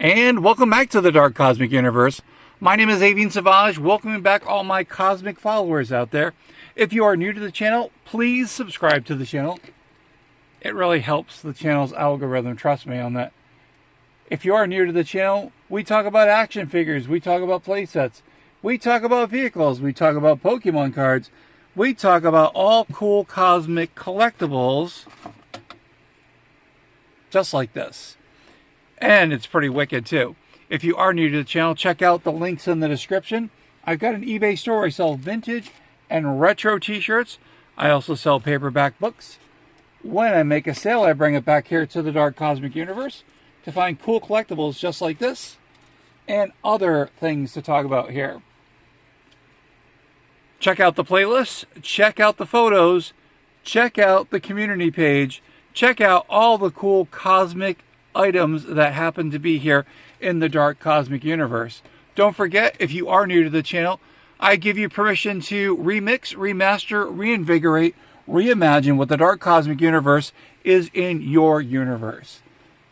And welcome back to the Dark Cosmic Universe. My name is Avian Savage, welcoming back all my cosmic followers out there. If you are new to the channel, please subscribe to the channel. It really helps the channel's algorithm, trust me on that. If you are new to the channel, we talk about action figures, we talk about playsets, we talk about vehicles, we talk about Pokemon cards, we talk about all cool cosmic collectibles, just like this. And it's pretty wicked too. If you are new to the channel, check out the links in the description. I've got an eBay store. I sell vintage and retro t-shirts. I also sell paperback books. When I make a sale, I bring it back here to the Dark Cosmic Universe to find cool collectibles just like this and other things to talk about here. Check out the playlist. Check out the photos. Check out the community page. Check out all the cool cosmic items that happen to be here in the Dark Cosmic Universe. Don't forget, if you are new to the channel, I give you permission to remix, remaster, reinvigorate, reimagine what the Dark Cosmic Universe is in your universe.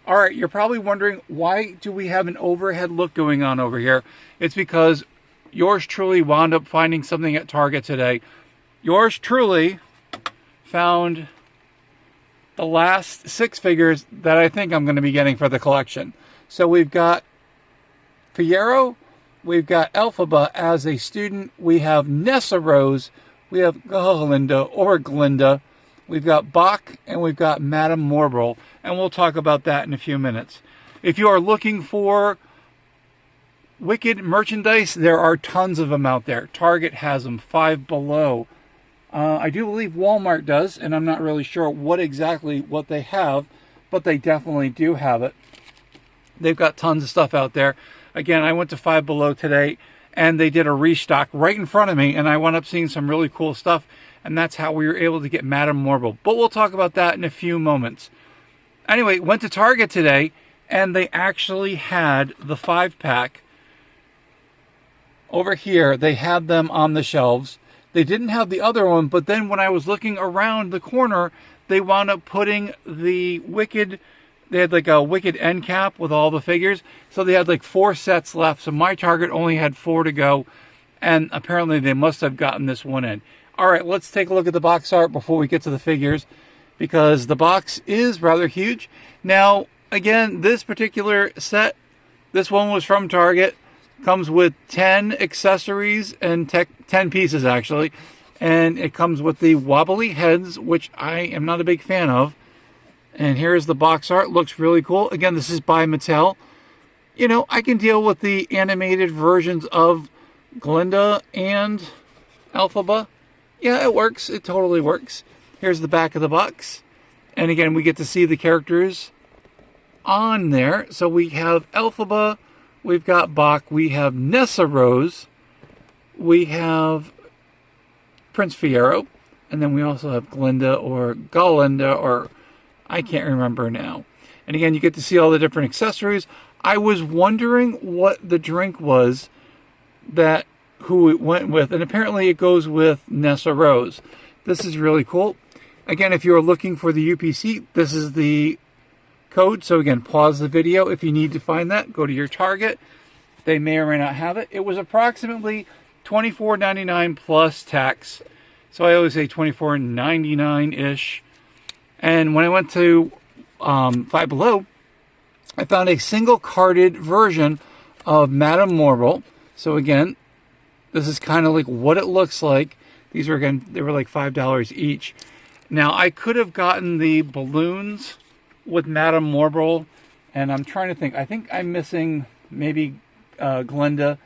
Alright, you're probably wondering, why do we have an overhead look going on over here? It's because yours truly wound up finding something at Target today. Yours truly found the last 6 figures that I think I'm going to be getting for the collection. So we've got Fiero, we've got Elphaba as a student, we have Nessa Rose, we have Glinda, we've got Bach, and we've got Madame Morble, and we'll talk about that in a few minutes. If you are looking for Wicked merchandise, there are tons of them out there. Target has them, Five Below. I do believe Walmart does, and I'm not really sure what they have, but they definitely do have it. They've got tons of stuff out there. Again, I went to Five Below today, and they did a restock right in front of me, and I wound up seeing some really cool stuff, and that's how we were able to get Madame Morble. But we'll talk about that in a few moments. Anyway, went to Target today, and they actually had the 5-pack over here. They had them on the shelves. They didn't have the other one, but then when I was looking around the corner, they wound up putting the Wicked, they had like a Wicked end cap with all the figures. So they had like 4 sets left. So my Target only had 4 to go. And apparently they must have gotten this one in. All right, let's take a look at the box art before we get to the figures, because the box is rather huge. Now, again, this particular set, this one was from Target. Comes with 10 accessories and 10 pieces actually, and it comes with the wobbly heads, which I am not a big fan of. And here's the box art. Looks really cool. Again, this is by Mattel. You know, I can deal with the animated versions of Glinda and Elphaba. Yeah, it works. It totally works. Here's the back of the box, and again, we get to see the characters on there. So we have Elphaba, we've got Bach, we have Nessa Rose, we have Prince Fiero, and then we also have Glinda or Galinda, or I can't remember now. And again, you get to see all the different accessories. I was wondering what the drink was that who it went with, and apparently it goes with Nessa Rose. This is really cool. Again, if you're looking for the UPC, this is the code. So again, pause the video if you need to find that. Go to your Target. They may or may not have it. It was approximately $24.99 plus tax. So I always say $24.99-ish. And when I went to Five Below, I found a single carded version of Madame Morble. So again, this is kind of like what it looks like. These were, again, they were like $5 each. Now, I could have gotten the balloons with Madame Morble, and I'm trying to think. I think I'm missing maybe Glinda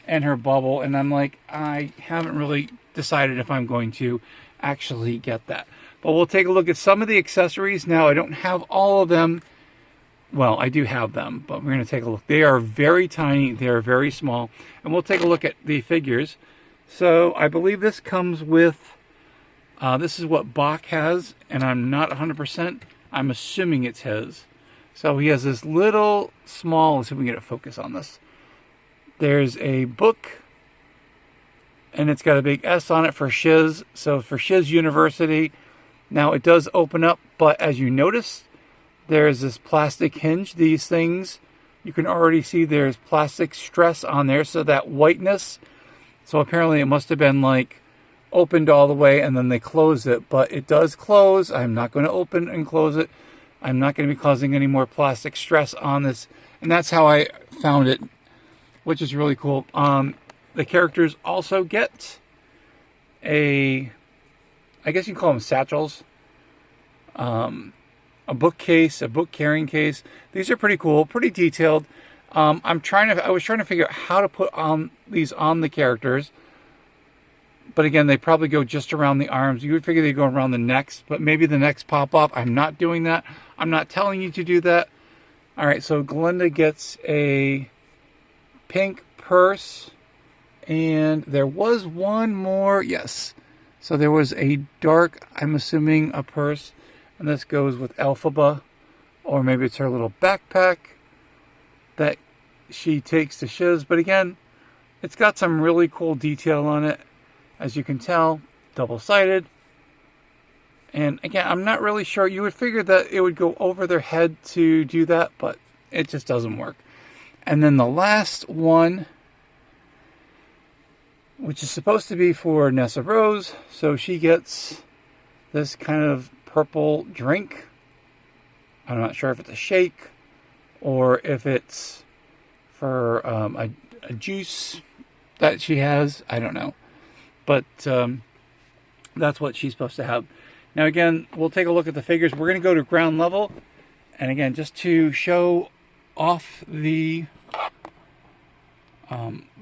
and her bubble, and I'm like, I haven't really decided if I'm going to actually get that. But we'll take a look at some of the accessories. Now, I don't have all of them. Well, I do have them, but we're going to take a look. They are very tiny. They are very small. And we'll take a look at the figures. So I believe this comes with, this is what Bach has, and I'm not 100%. I'm assuming it's his. So he has this little small, let's see if we can get a focus on this. There's a book, and it's got a big S on it for Shiz. So for Shiz University. Now it does open up, but as you notice, there's this plastic hinge. These things You can already see there's plastic stress on there, so that whiteness. So apparently it must have been like opened all the way and then they closed it, but it does close. I'm not going to open and close it. I'm not going to be causing any more plastic stress on this, and that's how I found it, which is really cool. The characters also get I guess you can call them satchels, a bookcase, a book carrying case. These are pretty cool, pretty detailed. I was trying to figure out how to put these on the characters. But again, they probably go just around the arms. You would figure they go around the necks, but maybe the necks pop off. I'm not doing that. I'm not telling you to do that. All right, so Glinda gets a pink purse. And there was one more. Yes. So there was a dark, I'm assuming, a purse. And this goes with Elphaba. Or maybe it's her little backpack that she takes to Shiz. But again, it's got some really cool detail on it. As you can tell, double-sided. And again, I'm not really sure. You would figure that it would go over their head to do that, but it just doesn't work. And then the last one, which is supposed to be for Nessa Rose. So she gets this kind of purple drink. I'm not sure if it's a shake or if it's for a juice that she has. I don't know. But that's what she's supposed to have. Now again, we'll take a look at the figures. We're going to go to ground level. And again, just to show off the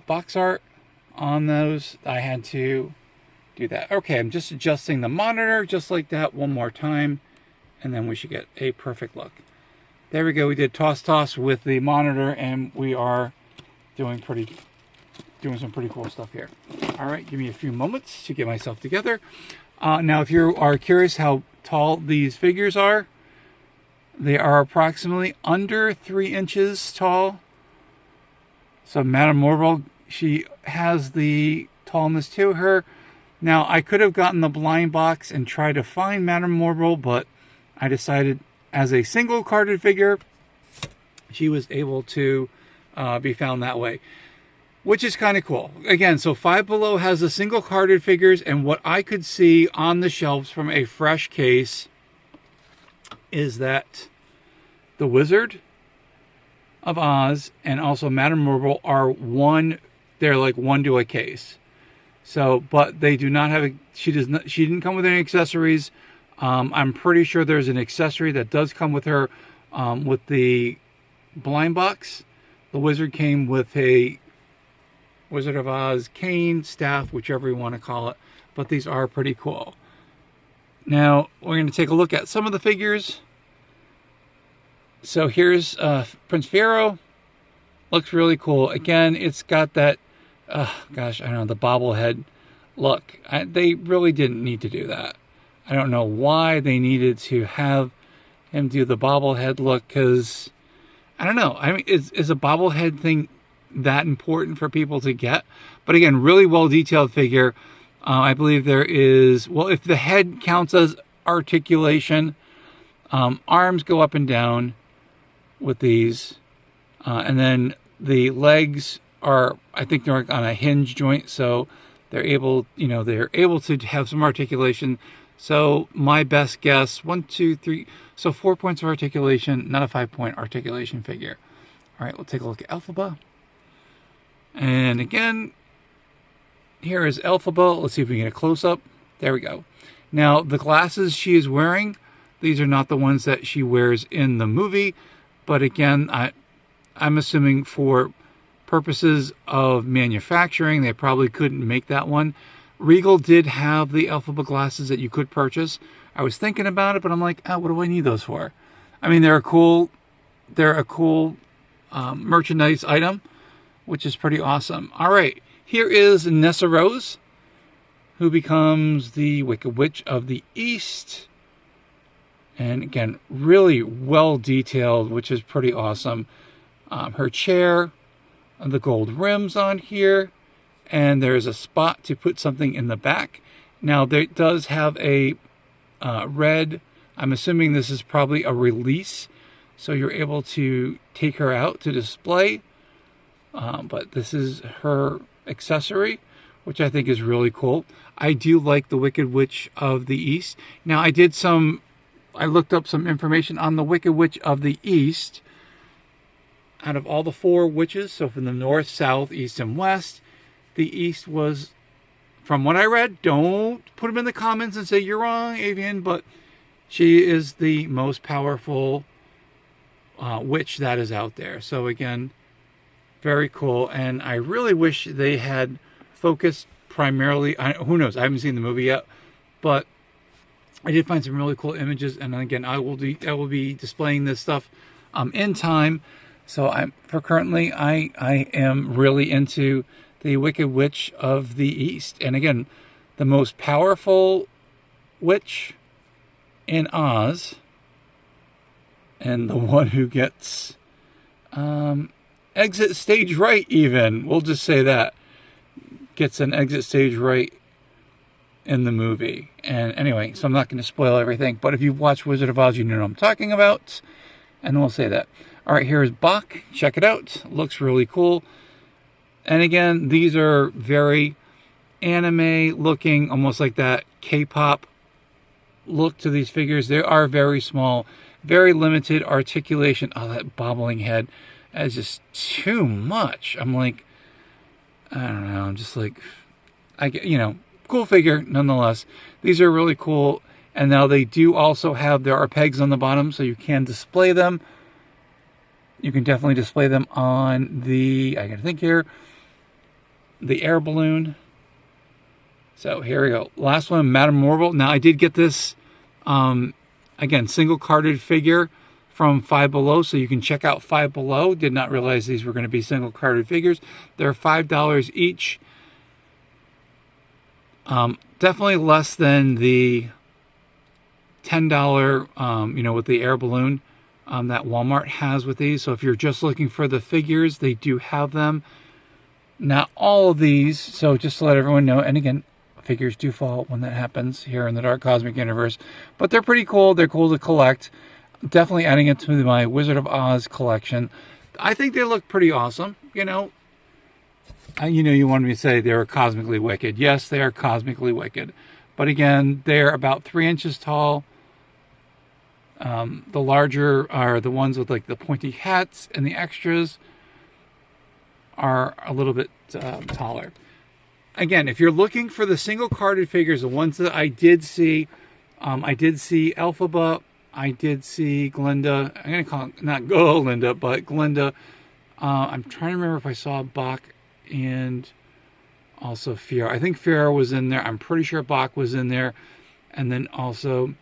box art on those, I had to do that. Okay, I'm just adjusting the monitor just like that one more time. And then we should get a perfect look. There we go. We did toss with the monitor, and we are doing some pretty cool stuff here. All right, give me a few moments to get myself together. Now, if you are curious how tall these figures are, they are approximately under 3 inches tall. So Madame Morble, she has the tallness to her. Now, I could have gotten the blind box and tried to find Madame Morble, but I decided as a single carded figure, she was able to be found that way. Which is kind of cool. Again, so Five Below has the single carded figures, and what I could see on the shelves from a fresh case is that the Wizard of Oz and also Madame Morble are they're like one to a case. So, but they do not have she didn't come with any accessories. I'm pretty sure there's an accessory that does come with her with the blind box. The Wizard came with a Wizard of Oz cane, staff, whichever you want to call it. But these are pretty cool. Now, we're going to take a look at some of the figures. So here's Prince Fiero. Looks really cool. Again, it's got that, gosh, I don't know, the bobblehead look. They really didn't need to do that. I don't know why they needed to have him do the bobblehead look, because, I don't know. I mean, is a bobblehead thing that important for people to get? But again, really well detailed figure. I believe there is, well, if the head counts as articulation, arms go up and down with these, and then the legs are, I think they're on a hinge joint, so they're able to have some articulation. So my best guess, 1, 2, 3, so 4 points of articulation, not a 5-point articulation figure. All right, we'll take a look at Elphaba. And again, here is Elphaba. Let's see if we can get a close-up. There we go. Now, the glasses she is wearing, these are not the ones that she wears in the movie. But again, I'm assuming for purposes of manufacturing, they probably couldn't make that one. Regal did have the Elphaba glasses that you could purchase. I was thinking about it, but I'm like, what do I need those for? I mean, they're a cool merchandise item, which is pretty awesome. All right, here is Nessa Rose, who becomes the Wicked Witch of the East. And again, really well detailed, which is pretty awesome. Her chair, the gold rims on here, and there's a spot to put something in the back. Now, there does have a red, I'm assuming this is probably a release So you're able to take her out to display. But this is her accessory, which I think is really cool. I do like the Wicked Witch of the East. Now, I looked up some information on the Wicked Witch of the East. Out of all the 4 witches, so from the north, south, east, and west, the East was, from what I read, don't put them in the comments and say you're wrong, Avian, but she is the most powerful witch that is out there. So again, very cool. And I really wish they had focused primarily, who knows, I haven't seen the movie yet, but I did find some really cool images. And again, I will be displaying this stuff in time. So currently I am really into the Wicked Witch of the East. And again, the most powerful witch in Oz, and the one who gets exit stage right, even. We'll just say that. Gets an exit stage right in the movie. And anyway, so I'm not going to spoil everything. But if you've watched Wizard of Oz, you know what I'm talking about. And we'll say that. All right, here's Bach. Check it out. Looks really cool. And again, these are very anime looking, almost like that K-pop look to these figures. They are very small, very limited articulation. Oh, that bobbling head is just too much. I'm like, I don't know. I'm just like, cool figure nonetheless. These are really cool. And now they do also have, there are pegs on the bottom, so you can display them. You can definitely display them on the, I gotta think here, the air balloon. So here we go. Last one, Madame Morble. Now I did get this, again, single carded figure from Five Below. So you can check out Five Below. Did not realize these were going to be single carded figures. They're $5 each. Definitely less than the $10, with the air balloon that Walmart has with these. So if you're just looking for the figures, they do have them. Not all of these, so just to let everyone know, and again, figures do fall when that happens here in the Dark Cosmic Universe, but they're pretty cool. They're cool to collect. Definitely adding it to my Wizard of Oz collection. I think they look pretty awesome. You wanted me to say they were cosmically wicked. Yes, they are cosmically wicked. But again, they're about 3 inches tall. The larger are the ones with like the pointy hats, and the extras are a little bit taller. Again, if you're looking for the single carded figures, the ones that I did see Elphaba, I did see Glinda. I'm going to call it, not Glinda, but Glinda. I'm trying to remember if I saw Bach and also Fiora. I think Fiora was in there. I'm pretty sure Bach was in there. And then also,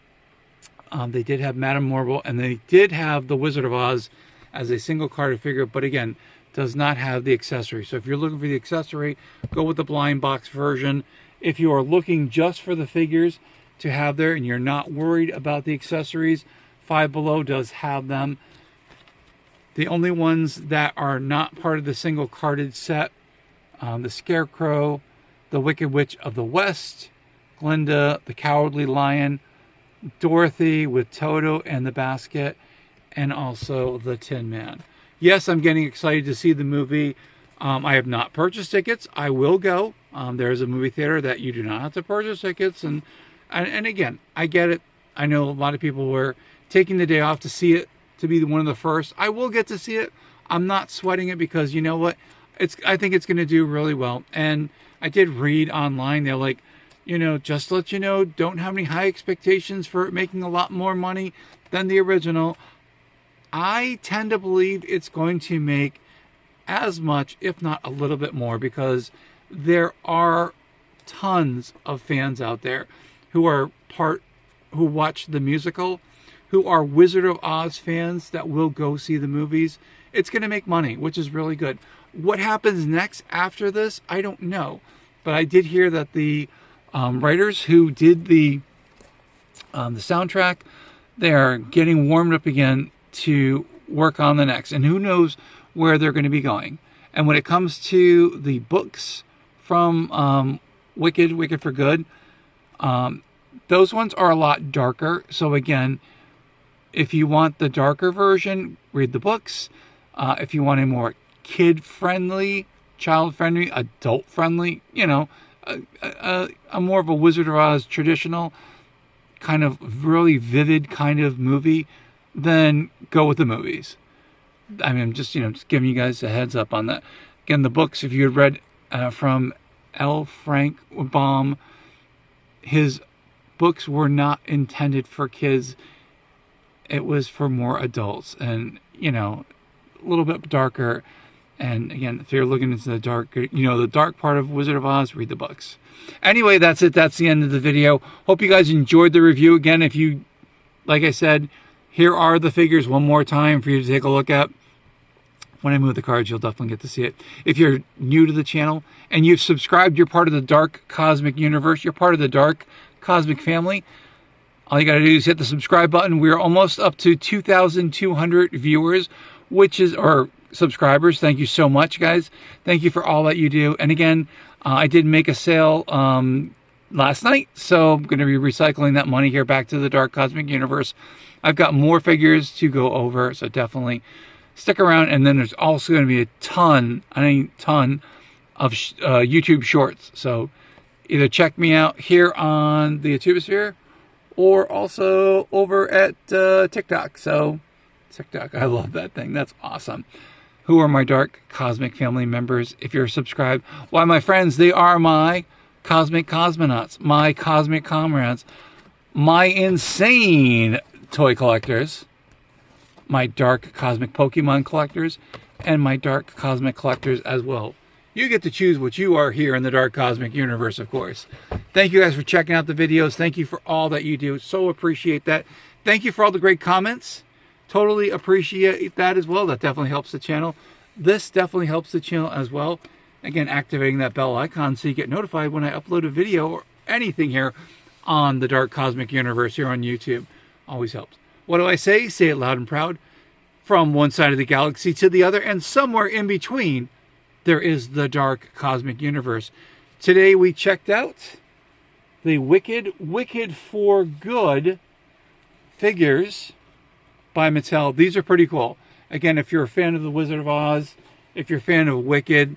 they did have Madame Morble, and they did have the Wizard of Oz as a single carded figure, but again, does not have the accessory. So if you're looking for the accessory, go with the blind box version. If you are looking just for the figures to have there and you're not worried about the accessories, Five Below does have them. The only ones that are not part of the single carded set, the Scarecrow, the Wicked Witch of the West, Glinda, the Cowardly Lion, Dorothy with Toto and the basket, and also the Tin Man. Yes, I'm getting excited to see the movie. I have not purchased tickets. I will go. There's a movie theater that you do not have to purchase tickets. And again, I get it. I know a lot of people were taking the day off to see it, to be one of the first. I will get to see it. I'm not sweating it because you know what? I think it's going to do really well. And I did read online. They're like, just to let you know, don't have any high expectations for it making a lot more money than the original. I tend to believe it's going to make as much, if not a little bit more, because there are tons of fans out there who watch the musical, who are Wizard of Oz fans that will go see the movies. It's going to make money, which is really good. What happens next after this, I don't know. But I did hear that the writers who did the soundtrack, they are getting warmed up again to work on the next, and who knows where they're going to be going. And when it comes to the books from Wicked for Good, those ones are a lot darker. So again, If you want the darker version, read the books. If you want a more kid-friendly, child-friendly, adult-friendly, you know, a more of a Wizard of Oz traditional kind of really vivid kind of movie, then go with the movies. I mean, I'm just giving you guys a heads up on that. Again, the books, if you had read from L. Frank Baum, his books were not intended for kids. It was for more adults, and a little bit darker. And again, if you're looking into the dark, the dark part of Wizard of Oz, read the books. Anyway, that's it. That's the end of the video. Hope you guys enjoyed the review. Again, if you, like I said, here are the figures one more time for you to take a look at. When I move the cards, you'll definitely get to see it. If you're new to the channel and you've subscribed, you're part of the Dark Cosmic Universe. You're part of the Dark Cosmic family. All you got to do is hit the subscribe button. We're almost up to 2,200 viewers, or subscribers. Thank you so much, guys. Thank you for all that you do. And again, I did make a sale last night, so I'm going to be recycling that money here back to the Dark Cosmic Universe. I've got more figures to go over, so definitely stick around. And then there's also going to be a ton of YouTube shorts. So either check me out here on the YouTubesphere or also over at TikTok. So TikTok, I love that thing. That's awesome. Who are my Dark Cosmic family members? If you're subscribed, why, my friends, they are my cosmic cosmonauts, my cosmic comrades, my insane toy collectors, my dark cosmic Pokemon collectors, and my dark cosmic collectors as well. You get to choose what you are here in the Dark Cosmic Universe, of course. Thank you guys for checking out the videos. Thank you for all that you do. So appreciate that. Thank you for all the great comments. Totally appreciate that as well. That definitely helps the channel. This definitely helps the channel as well. Again, activating that bell icon so you get notified when I upload a video or anything here on the Dark Cosmic Universe here on YouTube. Always helps. What do I say? Say it loud and proud. From one side of the galaxy to the other, and somewhere in between, there is the Dark Cosmic Universe. Today we checked out the Wicked for Good figures by Mattel. These are pretty cool. Again, if you're a fan of the Wizard of Oz, if you're a fan of Wicked,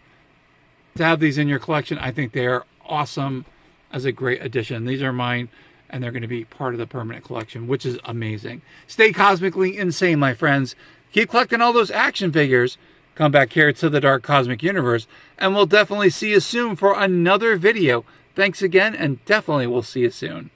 to have these in your collection, I think they are awesome as a great addition. These are mine, and they're going to be part of the permanent collection, which is amazing. Stay cosmically insane, my friends. Keep collecting all those action figures. Come back here to the Dark Cosmic Universe, and we'll definitely see you soon for another video. Thanks again, and definitely we'll see you soon.